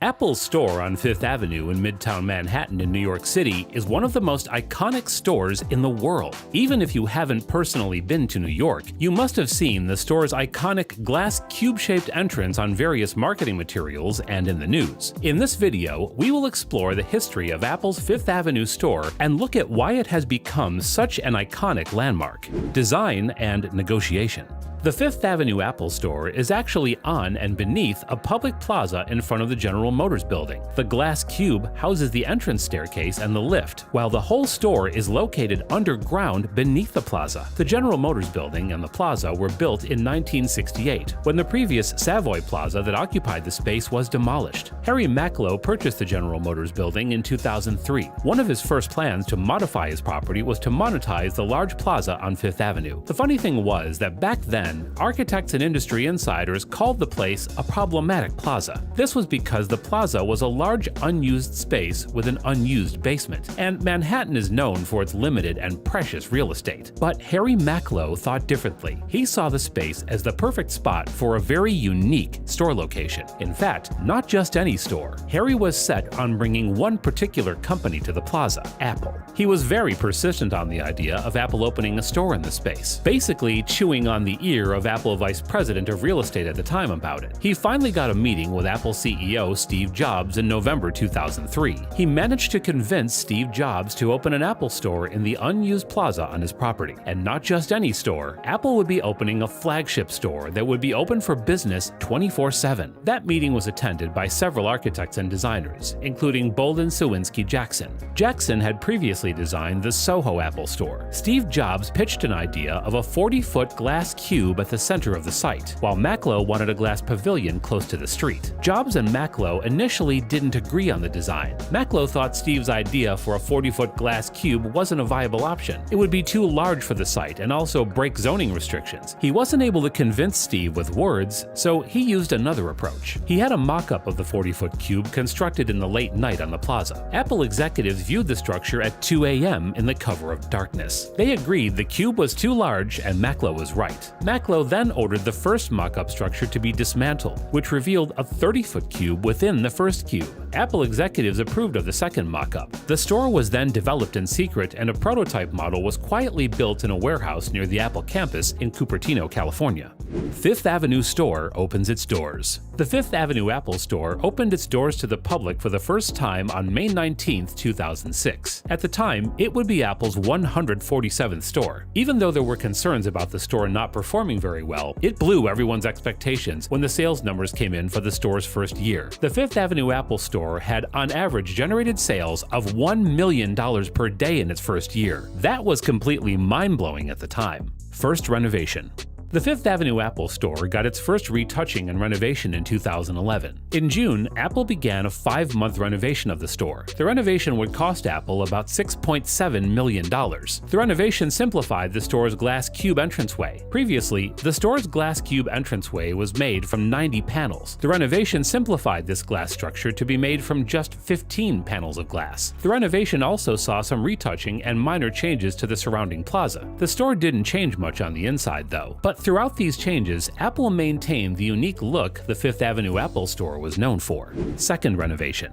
Apple's store on Fifth Avenue in Midtown Manhattan in New York City is one of the most iconic stores in the world. Even if you haven't personally been to New York, you must have seen the store's iconic glass cube-shaped entrance on various marketing materials and in the news. In this video, we will explore the history of Apple's Fifth Avenue store and look at why it has become such an iconic landmark. Design and negotiation. The Fifth Avenue Apple Store is actually on and beneath a public plaza in front of the General Motors building. The glass cube houses the entrance staircase and the lift, while the whole store is located underground beneath the plaza. The General Motors building and the plaza were built in 1968, when the previous Savoy Plaza that occupied the space was demolished. Harry Macklowe purchased the General Motors building in 2003. One of his first plans to modify his property was to monetize the large plaza on Fifth Avenue. The funny thing was that back then, architects and industry insiders called the place a problematic plaza. This was because the plaza was a large unused space with an unused basement, and Manhattan is known for its limited and precious real estate. But Harry Macklowe thought differently. He saw the space as the perfect spot for a very unique store location. In fact, not just any store. Harry was set on bringing one particular company to the plaza, Apple. He was very persistent on the idea of Apple opening a store in the space, basically chewing on the ear of Apple Vice President of Real Estate at the time about it. He finally got a meeting with Apple CEO Steve Jobs in November 2003. He managed to convince Steve Jobs to open an Apple store in the unused plaza on his property. And not just any store, Apple would be opening a flagship store that would be open for business 24/7. That meeting was attended by several architects and designers, including Bolden Sowinski Jackson. Jackson had previously designed the Soho Apple store. Steve Jobs pitched an idea of a 40-foot glass cube at the center of the site, while Macklowe wanted a glass pavilion close to the street. Jobs and Macklowe initially didn't agree on the design. Macklowe thought Steve's idea for a 40-foot glass cube wasn't a viable option. It would be too large for the site and also break zoning restrictions. He wasn't able to convince Steve with words, so he used another approach. He had a mock-up of the 40-foot cube constructed in the late night on the plaza. Apple executives viewed the structure at 2 a.m. in the cover of darkness. They agreed the cube was too large and Macklowe was right. Macklowe then ordered the first mock-up structure to be dismantled, which revealed a 30-foot cube within the first cube. Apple executives approved of the second mock-up. The store was then developed in secret, and a prototype model was quietly built in a warehouse near the Apple campus in Cupertino, California. Fifth Avenue store opens its doors. The Fifth Avenue Apple store opened its doors to the public for the first time on May 19, 2006. At the time, it would be Apple's 147th store. Even though there were concerns about the store not performing very well, it blew everyone's expectations when the sales numbers came in for the store's first year. The Fifth Avenue Apple store had on average generated sales of $1 million per day in its first year. That was completely mind-blowing at the time. First renovation. The Fifth Avenue Apple store got its first retouching and renovation in 2011. In June, Apple began a 5-month renovation of the store. The renovation would cost Apple about $6.7 million. The renovation simplified the store's glass cube entranceway. Previously, the store's glass cube entranceway was made from 90 panels. The renovation simplified this glass structure to be made from just 15 panels of glass. The renovation also saw some retouching and minor changes to the surrounding plaza. The store didn't change much on the inside, though, but throughout these changes, Apple maintained the unique look the Fifth Avenue Apple store was known for. Second renovation.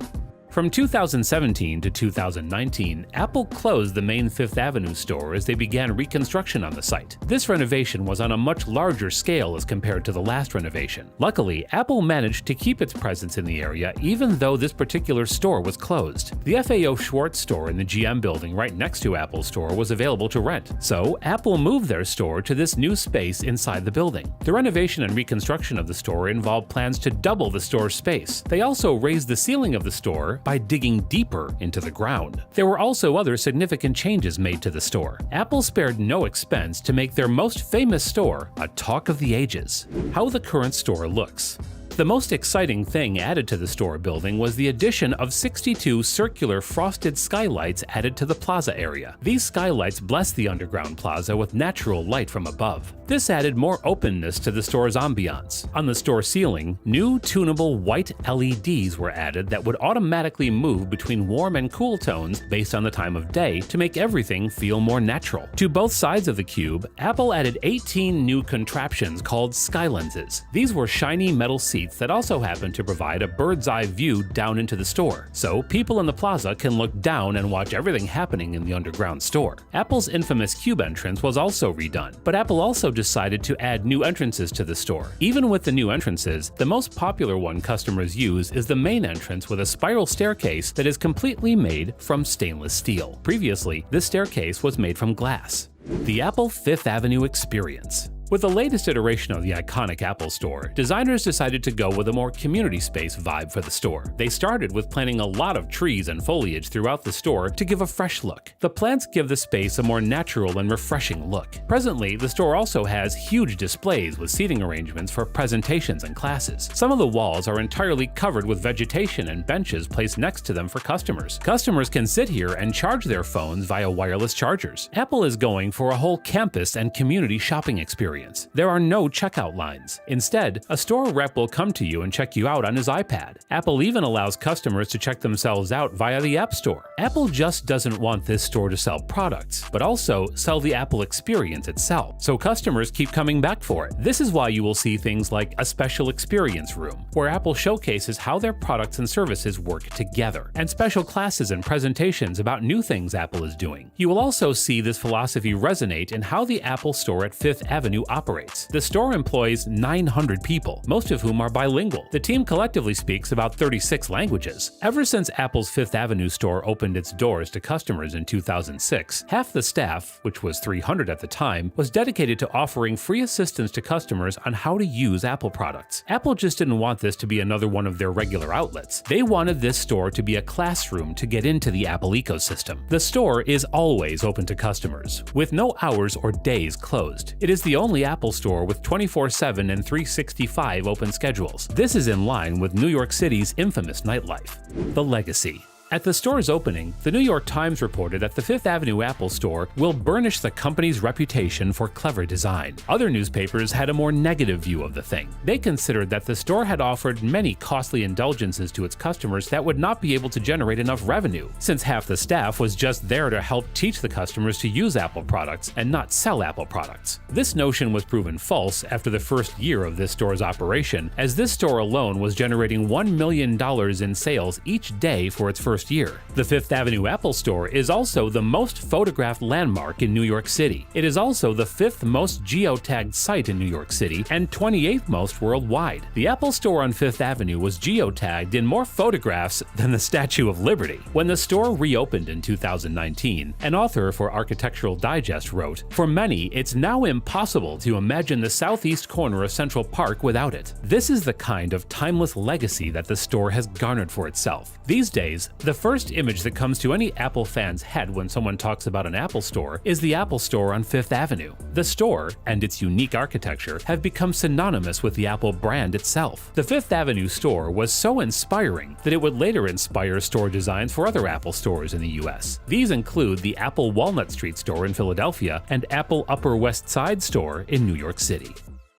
From 2017 to 2019, Apple closed the main Fifth Avenue store as they began reconstruction on the site. This renovation was on a much larger scale as compared to the last renovation. Luckily, Apple managed to keep its presence in the area even though this particular store was closed. The FAO Schwarz store in the GM building right next to Apple's store was available to rent, so Apple moved their store to this new space inside the building. The renovation and reconstruction of the store involved plans to double the store's space. They also raised the ceiling of the store by digging deeper into the ground. There were also other significant changes made to the store. Apple spared no expense to make their most famous store a talk of the ages. How the current store looks. The most exciting thing added to the store building was the addition of 62 circular frosted skylights added to the plaza area. These skylights bless the underground plaza with natural light from above. This added more openness to the store's ambiance. On the store ceiling, new tunable white LEDs were added that would automatically move between warm and cool tones based on the time of day to make everything feel more natural. To both sides of the cube, Apple added 18 new contraptions called sky lenses. These were shiny metal seats seats that also happen to provide a bird's-eye view down into the store, so people in the plaza can look down and watch everything happening in the underground store. Apple's infamous Cube entrance was also redone, but Apple also decided to add new entrances to the store. Even with the new entrances, the most popular one customers use is the main entrance with a spiral staircase that is completely made from stainless steel. Previously, this staircase was made from glass. The Apple Fifth Avenue Experience. With the latest iteration of the iconic Apple Store, designers decided to go with a more community space vibe for the store. They started with planting a lot of trees and foliage throughout the store to give a fresh look. The plants give the space a more natural and refreshing look. Presently, the store also has huge displays with seating arrangements for presentations and classes. Some of the walls are entirely covered with vegetation and benches placed next to them for customers. Customers can sit here and charge their phones via wireless chargers. Apple is going for a whole campus and community shopping experience. There are no checkout lines. Instead, a store rep will come to you and check you out on his iPad. Apple even allows customers to check themselves out via the App Store. Apple just doesn't want this store to sell products, but also sell the Apple experience itself, so customers keep coming back for it. This is why you will see things like a special experience room, where Apple showcases how their products and services work together, and special classes and presentations about new things Apple is doing. You will also see this philosophy resonate in how the Apple Store at Fifth Avenue operates. The store employs 900 people, most of whom are bilingual. The team collectively speaks about 36 languages. Ever since Apple's Fifth Avenue store opened its doors to customers in 2006, half the staff, which was 300 at the time, was dedicated to offering free assistance to customers on how to use Apple products. Apple just didn't want this to be another one of their regular outlets. They wanted this store to be a classroom to get into the Apple ecosystem. The store is always open to customers, with no hours or days closed. It is the only Apple Store with 24/7 and 365 open schedules. This is in line with New York City's infamous nightlife. The legacy. At the store's opening, the New York Times reported that the Fifth Avenue Apple Store will burnish the company's reputation for clever design. Other newspapers had a more negative view of the thing. They considered that the store had offered many costly indulgences to its customers that would not be able to generate enough revenue, since half the staff was just there to help teach the customers to use Apple products and not sell Apple products. This notion was proven false after the first year of this store's operation, as this store alone was generating $1 million in sales each day for its first year. The Fifth Avenue Apple Store is also the most photographed landmark in New York City. It is also the 5th most geotagged site in New York City and 28th most worldwide. The Apple Store on Fifth Avenue was geotagged in more photographs than the Statue of Liberty. When the store reopened in 2019, an author for Architectural Digest wrote, "For many, it's now impossible to imagine the southeast corner of Central Park without it." This is the kind of timeless legacy that the store has garnered for itself. These days, the first image that comes to any Apple fan's head when someone talks about an Apple Store is the Apple Store on Fifth Avenue. The store, and its unique architecture, have become synonymous with the Apple brand itself. The Fifth Avenue store was so inspiring that it would later inspire store designs for other Apple stores in the US. These include the Apple Walnut Street store in Philadelphia and Apple Upper West Side store in New York City.